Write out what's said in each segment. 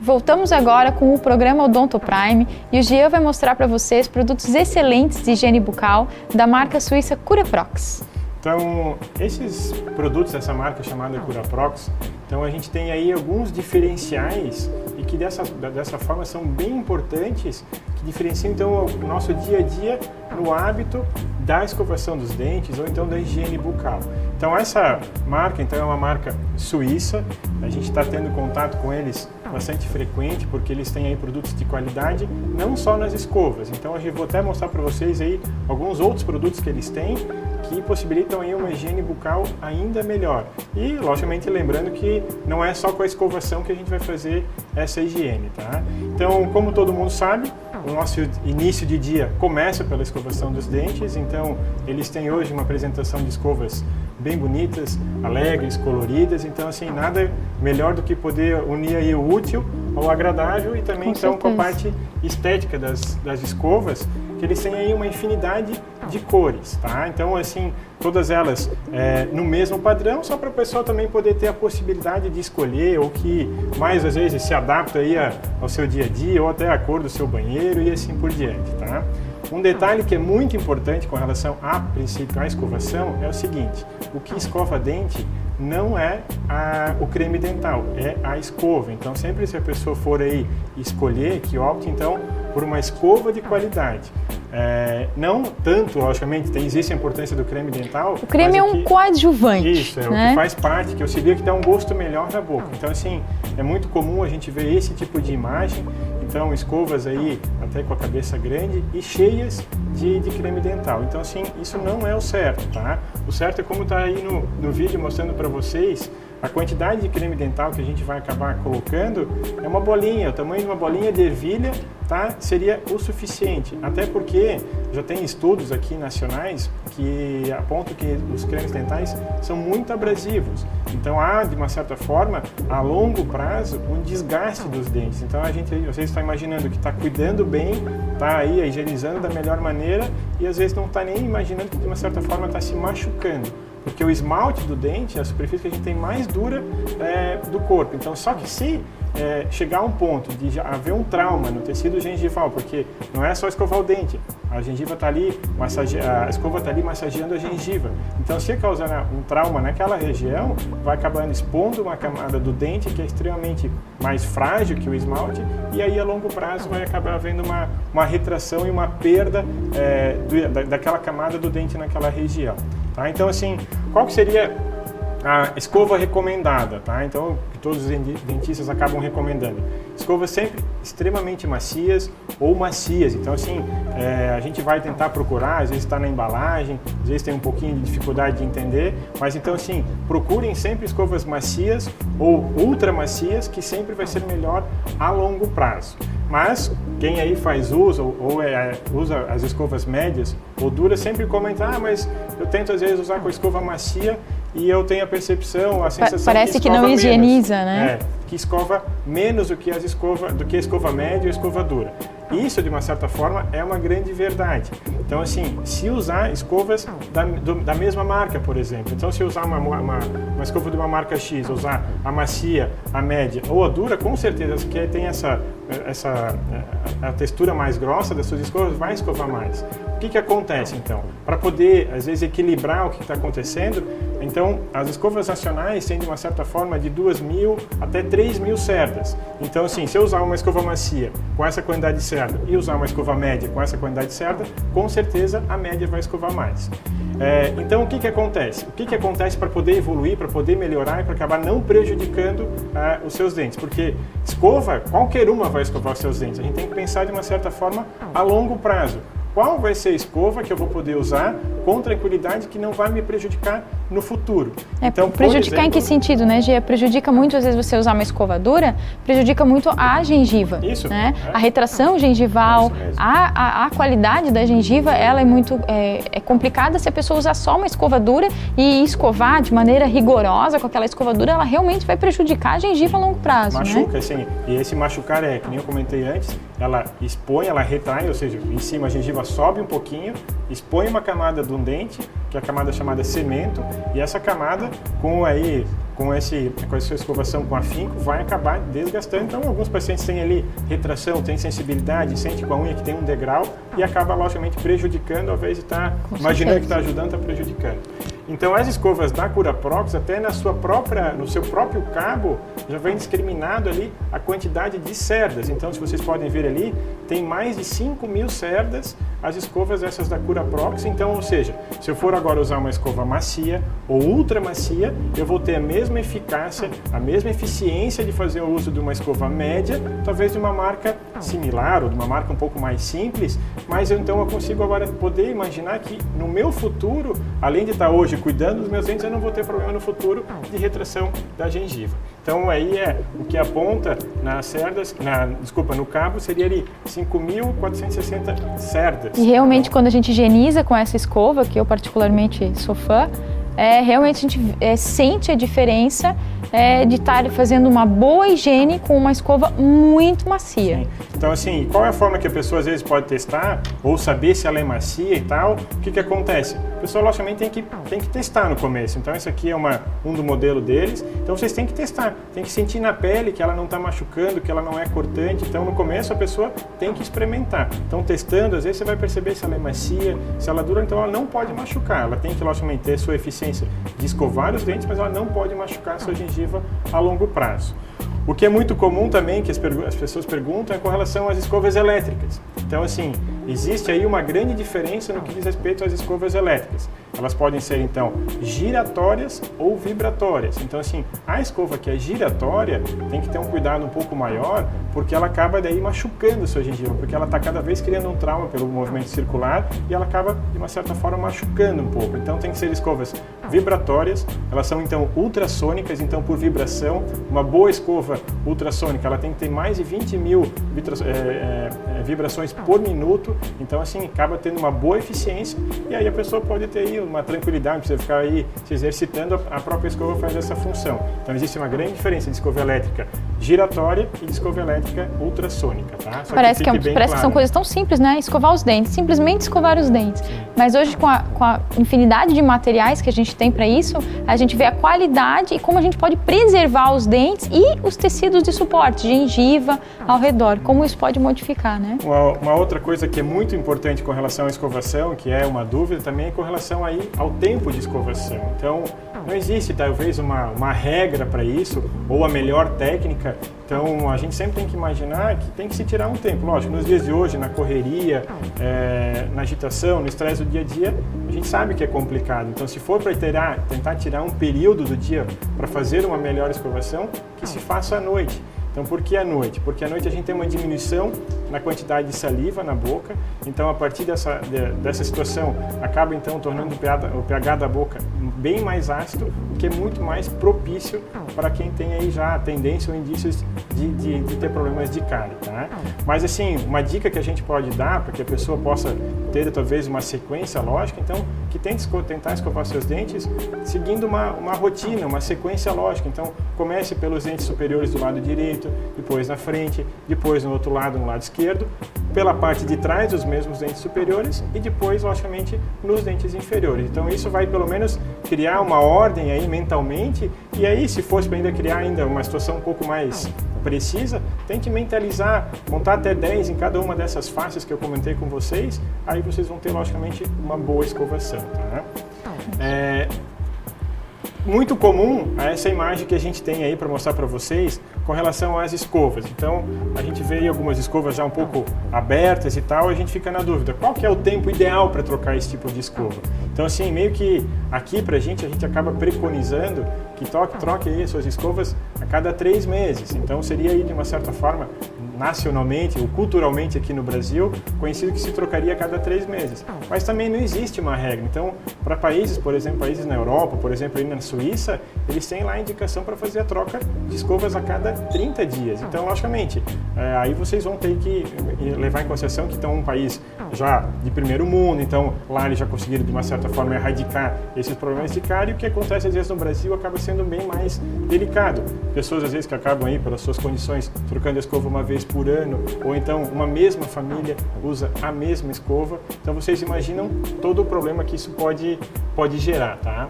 Voltamos agora com o programa Odonto Prime e o Jean vai mostrar para vocês produtos excelentes de higiene bucal da marca suíça Curaprox. Então, esses produtos dessa marca chamada Curaprox, então a gente tem aí alguns diferenciais e que dessa forma são bem importantes, que diferenciam então o nosso dia a dia no hábito da escovação dos dentes ou então da higiene bucal. Então essa marca então é uma marca suíça, a gente está tendo contato com eles bastante frequente porque eles têm aí produtos de qualidade não só nas escovas. Então eu vou até mostrar para vocês aí alguns outros produtos que eles têm que possibilitam aí uma higiene bucal ainda melhor. E logicamente lembrando que não é só com a escovação que a gente vai fazer essa higiene, tá? Então, como todo mundo sabe, o nosso início de dia começa pela escovação dos dentes, então eles têm hoje uma apresentação de escovas bem bonitas, alegres, coloridas, então assim, nada melhor do que poder unir aí o útil ao agradável e também então com a parte estética das escovas, que eles têm aí uma infinidade de cores, tá? Então assim, todas elas no mesmo padrão, só para o pessoal também poder ter a possibilidade de escolher o que mais às vezes se adapta aí ao seu dia a dia ou até a cor do seu banheiro e assim por diante, tá? Um detalhe que é muito importante com relação a princípio à escovação é o seguinte: o que escova dente não é o creme dental, é a escova. Então sempre se a pessoa for aí escolher, que opte então por uma escova de qualidade. Não tanto, logicamente, existe a importância do creme dental. O creme é um coadjuvante. Isso, o que faz parte, que auxilia, que dá um gosto melhor na boca. Então assim, é muito comum a gente ver esse tipo de imagem. Então, escovas aí até com a cabeça grande e cheias de creme dental. Então, assim, isso não é o certo, tá? O certo é como está aí no vídeo mostrando para vocês, a quantidade de creme dental que a gente vai acabar colocando é uma bolinha, o tamanho de uma bolinha de ervilha, tá? Seria o suficiente. Até porque já tem estudos aqui nacionais que apontam que os cremes dentais são muito abrasivos. Então há, de uma certa forma, a longo prazo, um desgaste dos dentes. Então você está imaginando que está cuidando bem, está aí higienizando da melhor maneira e às vezes não está nem imaginando que de uma certa forma está se machucando. Porque o esmalte do dente é a superfície que a gente tem mais dura do corpo. Então, só que se chegar a um ponto de já haver um trauma no tecido gengival, porque não é só escovar o dente, a gengiva está ali, a escova está ali massageando a gengiva. Então, se causar um trauma naquela região, vai acabando expondo uma camada do dente que é extremamente mais frágil que o esmalte, e aí a longo prazo vai acabar havendo uma retração e uma perda daquela camada do dente naquela região. Tá? Então, assim, qual que seria a escova recomendada? Tá? Então, que todos os dentistas acabam recomendando. Escovas sempre extremamente macias ou macias. Então, assim, a gente vai tentar procurar, às vezes está na embalagem, às vezes tem um pouquinho de dificuldade de entender, mas então, assim, procurem sempre escovas macias ou ultra macias, que sempre vai ser melhor a longo prazo. Mas quem aí faz uso ou usa as escovas médias ou duras sempre comenta, mas eu tento às vezes usar com a escova macia e eu tenho a percepção, a sensação parece que não higieniza, menos, né? Que escova menos do que a escova média ou a escova dura. Isso, de uma certa forma, é uma grande verdade. Então, assim, se usar escovas da mesma marca, por exemplo. Então, se usar uma escova de uma marca X, usar a macia, a média ou a dura, com certeza, que tem a textura mais grossa das suas escovas, vai escovar mais. O que acontece, então? Para poder, às vezes, equilibrar o que está acontecendo, então, as escovas nacionais têm, de uma certa forma, de 2.000 até 3.000 cerdas. Então, assim, se eu usar uma escova macia com essa quantidade certa e usar uma escova média com essa quantidade certa, com certeza a média vai escovar mais. Então, o que acontece? O que acontece para poder evoluir, para poder melhorar e para acabar não prejudicando os seus dentes? Porque escova, qualquer uma vai escovar os seus dentes. A gente tem que pensar, de uma certa forma, a longo prazo. Qual vai ser a escova que eu vou poder usar com tranquilidade que não vai me prejudicar no futuro? Então, prejudicar em que sentido, né, Gia? Prejudica muito, às vezes, você usar uma escova dura, prejudica muito a gengiva. Isso. Né? A retração gengival, a qualidade da gengiva, ela é muito complicada se a pessoa usar só uma escova dura e escovar de maneira rigorosa com aquela escova dura, ela realmente vai prejudicar a gengiva a longo prazo. Machuca, né? E esse machucar que nem eu comentei antes, ela expõe, ela retrai, ou seja, em cima a gengiva sobe um pouquinho, expõe uma camada de um dente, que é a camada chamada cemento, e essa camada com essa escovação com afinco vai acabar desgastando. Então alguns pacientes têm ali retração, têm sensibilidade, sente com a unha que tem um degrau e acaba logicamente prejudicando, ao invés de estar imaginando que está ajudando, está prejudicando. Então as escovas da Curaprox, até no seu próprio cabo, já vem discriminado ali a quantidade de cerdas. Então, se vocês podem ver ali, tem mais de 5.000 cerdas as escovas essas da Curaprox. Então, ou seja, se eu for agora usar uma escova macia ou ultra macia, eu vou ter a mesma eficácia, a mesma eficiência de fazer o uso de uma escova média, talvez de uma marca similar ou de uma marca um pouco mais simples, mas eu consigo agora poder imaginar que no meu futuro, além de estar hoje cuidando dos meus dentes, eu não vou ter problema no futuro de retração da gengiva. Então aí o que aponta nas cerdas, no cabo, seria ali 5.460 cerdas. E realmente quando a gente higieniza com essa escova, que eu particularmente sou fã, realmente a gente sente a diferença de estar fazendo uma boa higiene com uma escova muito macia. Sim. Então assim, qual é a forma que a pessoa às vezes pode testar ou saber se ela é macia e tal? O que acontece? A pessoa logicamente tem que testar no começo. Então esse aqui é um do modelo deles. Então vocês têm que testar, tem que sentir na pele que ela não está machucando, que ela não é cortante. Então no começo a pessoa tem que experimentar. Então testando, às vezes você vai perceber se ela é macia, se ela é dura, então ela não pode machucar. Ela tem que logicamente ter sua eficiência de escovar os dentes, mas ela não pode machucar a sua gengiva a longo prazo. O que é muito comum também, que as pessoas perguntam, é com relação às escovas elétricas. Então, assim, existe aí uma grande diferença no que diz respeito às escovas elétricas. Elas podem ser, então, giratórias ou vibratórias. Então, assim, a escova que é giratória tem que ter um cuidado um pouco maior, porque ela acaba daí machucando a sua gengiva, porque ela está cada vez criando um trauma pelo movimento circular e ela acaba, de uma certa forma, machucando um pouco. Então, tem que ser escovas vibratórias, elas são, então, ultrassônicas, então, por vibração. Uma boa escova ultrassônica, ela tem que ter mais de 20.000 vibrações por minuto, então assim, acaba tendo uma boa eficiência e aí a pessoa pode ter aí uma tranquilidade, não precisa ficar aí se exercitando, a própria escova faz essa função. Então existe uma grande diferença de escova elétrica giratória e de escova elétrica ultrassônica, tá? Parece que são coisas tão simples, né? Escovar os dentes, simplesmente escovar os dentes. Sim. Mas hoje com a infinidade de materiais que a gente tem para isso, a gente vê a qualidade e como a gente pode preservar os dentes e os tecidos de suporte, gengiva ao redor, como isso pode modificar, né? Uma outra coisa que é muito importante com relação à escovação, que é uma dúvida também, é com relação aí ao tempo de escovação. Então, não existe talvez uma regra para isso, ou a melhor técnica. Então, a gente sempre tem que imaginar que tem que se tirar um tempo. Lógico, nos dias de hoje, na correria, na agitação, no estresse do dia a dia, a gente sabe que é complicado. Então, se for para tentar tirar um período do dia para fazer uma melhor escovação, que se faça à noite. Então, por que à noite? Porque à noite a gente tem uma diminuição na quantidade de saliva na boca, então a partir dessa situação acaba então tornando o pH da boca bem mais ácido, o que é muito mais propício para quem tem aí já a tendência ou indícios de ter problemas de cárie, tá? Mas assim, uma dica que a gente pode dar para que a pessoa possa ter talvez uma sequência lógica, então que tentar escovar seus dentes seguindo uma rotina, uma sequência lógica. Então comece pelos dentes superiores do lado direito, depois na frente, depois no outro lado, no lado esquerdo, pela parte de trás dos mesmos dentes superiores e depois, logicamente, nos dentes inferiores. Então isso vai pelo menos criar uma ordem aí mentalmente, e aí se fosse ainda criar ainda uma situação um pouco mais precisa, tem que mentalizar, montar até 10 em cada uma dessas faces que eu comentei com vocês, aí vocês vão ter logicamente uma boa escovação, tá? Muito comum essa imagem que a gente tem aí para mostrar para vocês com relação às escovas. Então, a gente vê aí algumas escovas já um pouco abertas e tal, a gente fica na dúvida, qual que é o tempo ideal para trocar esse tipo de escova? Então, assim, meio que aqui a gente acaba preconizando que troque aí as suas escovas a cada 3 meses. Então, seria aí de uma certa forma, nacionalmente ou culturalmente aqui no Brasil, conhecido que se trocaria a cada 3 meses. Mas também não existe uma regra. Então, para países, por exemplo, países na Europa, por exemplo, aí na Suíça, eles têm lá a indicação para fazer a troca de escovas a cada 30 dias. Então, logicamente, aí vocês vão ter que levar em consideração que então um país já de primeiro mundo, então lá eles já conseguiram de uma certa forma erradicar esses problemas de cárie. E o que acontece às vezes no Brasil acaba sendo bem mais delicado. Pessoas às vezes que acabam aí pelas suas condições trocando a escova uma vez por ano, ou então uma mesma família usa a mesma escova. Então vocês imaginam todo o problema que isso pode gerar, tá?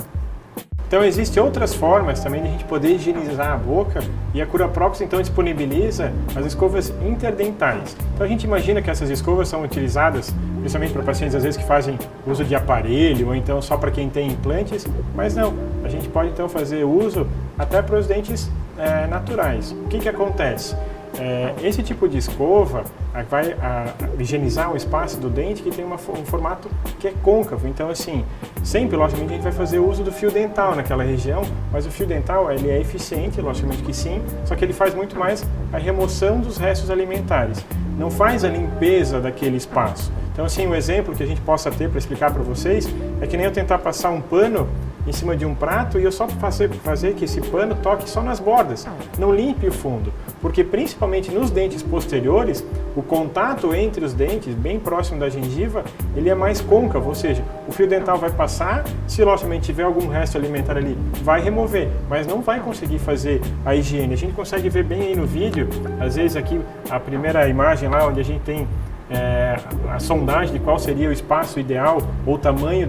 Então existem outras formas também de a gente poder higienizar a boca, e a Curaprox então disponibiliza as escovas interdentais. Então a gente imagina que essas escovas são utilizadas principalmente para pacientes às vezes que fazem uso de aparelho, ou então só para quem tem implantes, mas não, a gente pode então fazer uso até para os dentes naturais. O que acontece? Esse tipo de escova vai higienizar o espaço do dente que tem um formato que é côncavo. Então, assim, sempre, logicamente, a gente vai fazer uso do fio dental naquela região, mas o fio dental ele é eficiente, logicamente que sim, só que ele faz muito mais a remoção dos restos alimentares, não faz a limpeza daquele espaço. Então, assim, um exemplo que a gente possa ter para explicar para vocês é que nem eu tentar passar um pano em cima de um prato e eu só fazer que esse pano toque só nas bordas, não limpe o fundo, porque principalmente nos dentes posteriores, o contato entre os dentes, bem próximo da gengiva, ele é mais côncavo, ou seja, o fio dental vai passar, se logicamente tiver algum resto alimentar ali, vai remover, mas não vai conseguir fazer a higiene. A gente consegue ver bem aí no vídeo, às vezes aqui a primeira imagem lá onde a gente tem a sondagem de qual seria o espaço ideal ou o tamanho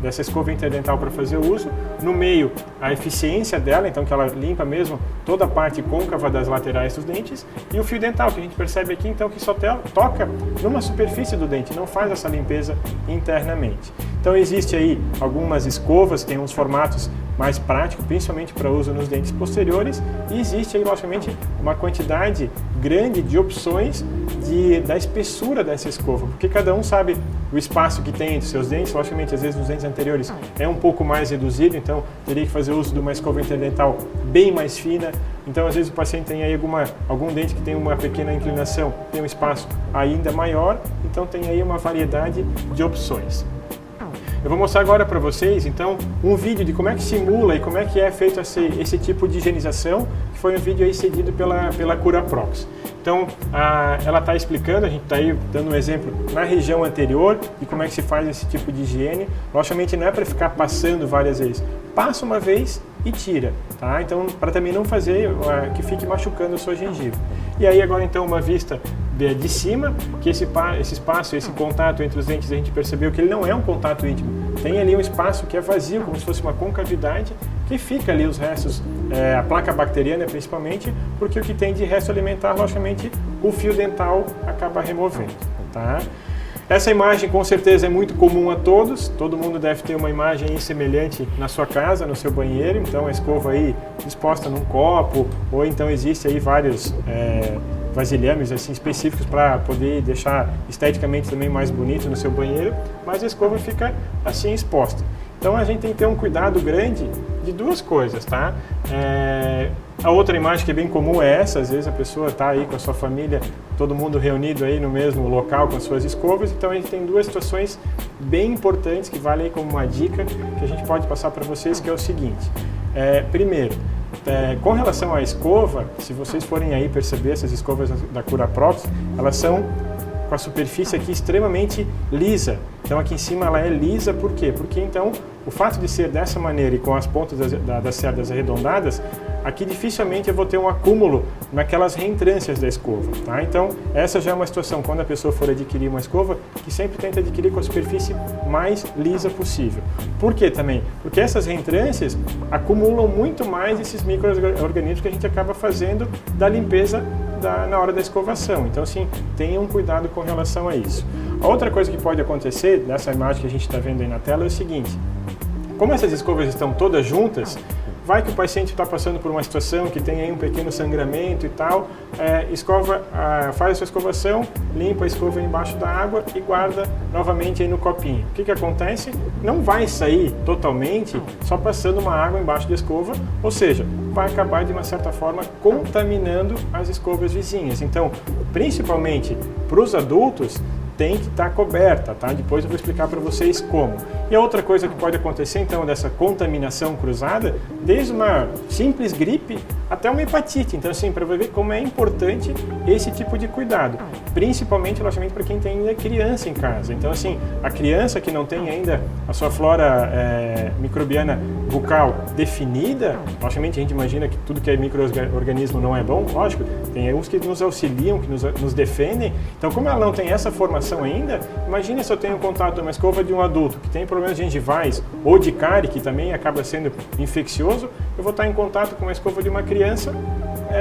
dessa escova interdental para fazer o uso. No meio, a eficiência dela, então que ela limpa mesmo toda a parte côncava das laterais dos dentes, e o fio dental, que a gente percebe aqui então que só toca numa superfície do dente, não faz essa limpeza internamente. Então existe aí algumas escovas, tem uns formatos mais práticos, principalmente para uso nos dentes posteriores, e existe aí, logicamente, uma quantidade grande de opções da espessura dessa escova, porque cada um sabe o espaço que tem entre seus dentes. Logicamente, às vezes nos dentes anteriores é um pouco mais reduzido, então teria que fazer uso de uma escova interdental bem mais fina. Então, às vezes o paciente tem aí algum dente que tem uma pequena inclinação, tem um espaço ainda maior, então tem aí uma variedade de opções. Eu vou mostrar agora para vocês, então, um vídeo de como é que simula e como é que é feito esse tipo de higienização, que foi um vídeo aí cedido pela Curaprox. Então, ela está explicando, a gente está aí dando um exemplo na região anterior de como é que se faz esse tipo de higiene. Logicamente não é para ficar passando várias vezes, passa uma vez e tira, tá? Então, para também não fazer que fique machucando a sua gengiva. E aí agora então uma vista de cima, que esse espaço, esse contato entre os dentes, a gente percebeu que ele não é um contato íntimo. Tem ali um espaço que é vazio, como se fosse uma concavidade, que fica ali os restos, a placa bacteriana principalmente, porque o que tem de resto alimentar, logicamente, o fio dental acaba removendo, tá? Essa imagem com certeza é muito comum a todos, todo mundo deve ter uma imagem semelhante na sua casa, no seu banheiro. Então a escova aí disposta num copo, ou então existe aí vários vasilhames assim específicos para poder deixar esteticamente também mais bonito no seu banheiro, mas a escova fica assim exposta. Então a gente tem que ter um cuidado grande de duas coisas, tá? A outra imagem que é bem comum é essa, às vezes a pessoa está aí com a sua família, todo mundo reunido aí no mesmo local com as suas escovas. Então a gente tem duas situações bem importantes que valem aí como uma dica que a gente pode passar para vocês, que é o seguinte. Primeiro, com relação à escova, se vocês forem aí perceber essas escovas da Curaprox, elas são com a superfície aqui extremamente lisa. Então aqui em cima ela é lisa, por quê? Porque então o fato de ser dessa maneira e com as pontas das cerdas arredondadas, aqui dificilmente eu vou ter um acúmulo naquelas reentrâncias da escova, tá? Então essa já é uma situação quando a pessoa for adquirir uma escova, que sempre tenta adquirir com a superfície mais lisa possível. Por quê também? Porque essas reentrâncias acumulam muito mais esses micro-organismos que a gente acaba fazendo da limpeza na hora da escovação. Então, assim, tenham cuidado com relação a isso. A outra coisa que pode acontecer, nessa imagem que a gente está vendo aí na tela, é o seguinte: como essas escovas estão todas juntas, vai que o paciente está passando por uma situação que tem aí um pequeno sangramento e tal, faz a sua escovação, limpa a escova embaixo da água e guarda novamente aí no copinho. O que acontece? Não vai sair totalmente só passando uma água embaixo da escova, ou seja, vai acabar de uma certa forma contaminando as escovas vizinhas. Então, principalmente para os adultos, tem que estar coberta, tá? Depois eu vou explicar para vocês como. E a outra coisa que pode acontecer, então, dessa contaminação cruzada, desde uma simples gripe até uma hepatite. Então, assim, para ver como é importante esse tipo de cuidado, principalmente, logicamente, para quem tem ainda criança em casa. Então, assim, a criança que não tem ainda a sua flora microbiana bucal definida, logicamente a gente imagina que tudo que é micro-organismo não é bom, lógico, tem uns que nos auxiliam, que nos defendem. Então, como ela não tem essa formação ainda, imagine se eu tenho contato com uma escova de um adulto que tem problemas gengivais ou de cárie, que também acaba sendo infeccioso, eu vou estar em contato com uma escova de uma criança,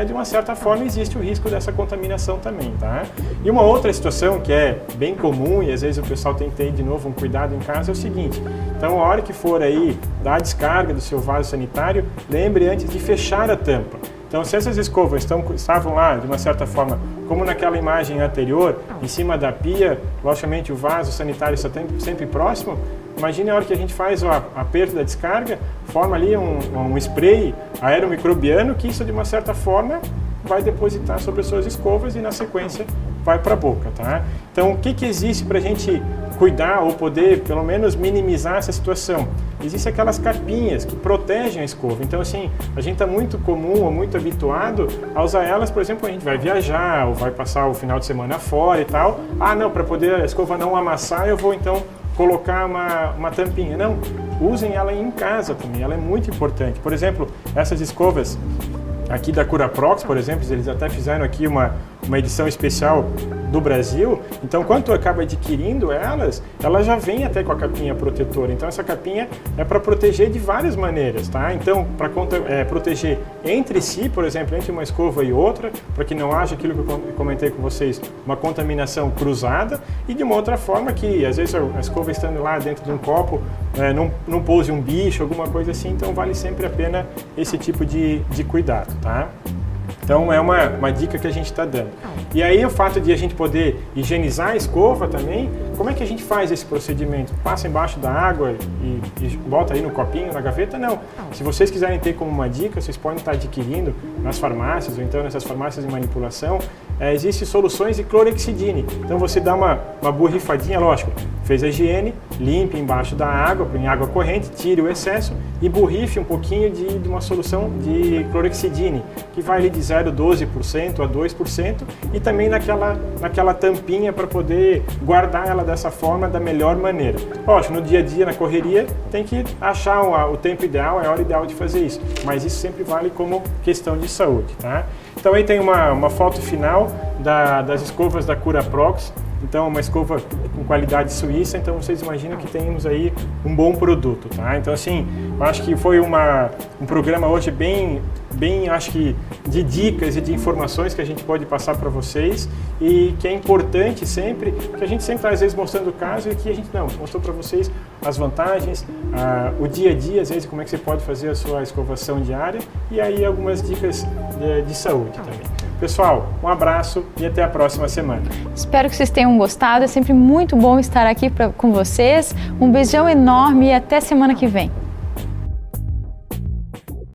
de uma certa forma existe o risco dessa contaminação também, tá? E uma outra situação que é bem comum e às vezes o pessoal tem que ter de novo um cuidado em casa é o seguinte: então a hora que for aí dar a descarga do seu vaso sanitário, lembre antes de fechar a tampa. Então, se essas escovas estavam lá, de uma certa forma, como naquela imagem anterior, em cima da pia, logicamente o vaso sanitário está sempre próximo, imagine a hora que a gente faz o aperto da descarga, forma ali um spray aeromicrobiano que isso, de uma certa forma, vai depositar sobre as suas escovas e, na sequência, vai para a boca, tá? Então, o que existe para a gente cuidar ou poder, pelo menos, minimizar essa situação? Existem aquelas capinhas que protegem a escova. Então, assim, a gente está muito comum ou muito habituado a usar elas, por exemplo, a gente vai viajar ou vai passar o final de semana fora e tal. Ah, não, para poder a escova não amassar, eu vou, então, colocar uma tampinha. Não, usem ela em casa também, ela é muito importante. Por exemplo, essas escovas aqui da Curaprox, por exemplo, eles até fizeram aqui uma edição especial do Brasil. Então, quando tu acaba adquirindo elas já vem até com a capinha protetora. Então, essa capinha é para proteger de várias maneiras, tá? Então, para proteger entre si, por exemplo, entre uma escova e outra, para que não haja aquilo que eu comentei com vocês, uma contaminação cruzada, e de uma outra forma que, às vezes, a escova estando lá dentro de um copo, não pouse um bicho, alguma coisa assim. Então, vale sempre a pena esse tipo de cuidado, tá? Então, é uma dica que a gente está dando. E aí, o fato de a gente poder higienizar a escova também, como é que a gente faz esse procedimento? Passa embaixo da água e bota aí no copinho, na gaveta? Não. Se vocês quiserem ter como uma dica, vocês podem estar adquirindo nas farmácias ou então nessas farmácias de manipulação, existem soluções de clorexidine. Então, você dá uma borrifadinha, lógico, fez a higiene, limpe embaixo da água, em água corrente, tire o excesso e borrife um pouquinho de uma solução de clorexidine, que vai ali de 0,12% a 2%, e também naquela tampinha para poder guardar ela dessa forma, da melhor maneira. Lógico, no dia a dia, na correria, tem que achar o tempo ideal, a hora ideal de fazer isso, mas isso sempre vale como questão de saúde, tá? Então aí tem uma foto final das escovas da Curaprox. Então, uma escova com qualidade suíça, então vocês imaginam que temos aí um bom produto, tá? Então, assim, eu acho que foi um programa hoje bem, acho que, de dicas e de informações que a gente pode passar para vocês, e que é importante sempre, que a gente sempre está, às vezes, mostrando o caso, e que a gente mostrou para vocês as vantagens, o dia a dia, às vezes, como é que você pode fazer a sua escovação diária, e aí algumas dicas de saúde também. Pessoal, um abraço e até a próxima semana. Espero que vocês tenham gostado, é sempre muito bom estar aqui com vocês. Um beijão enorme e até semana que vem.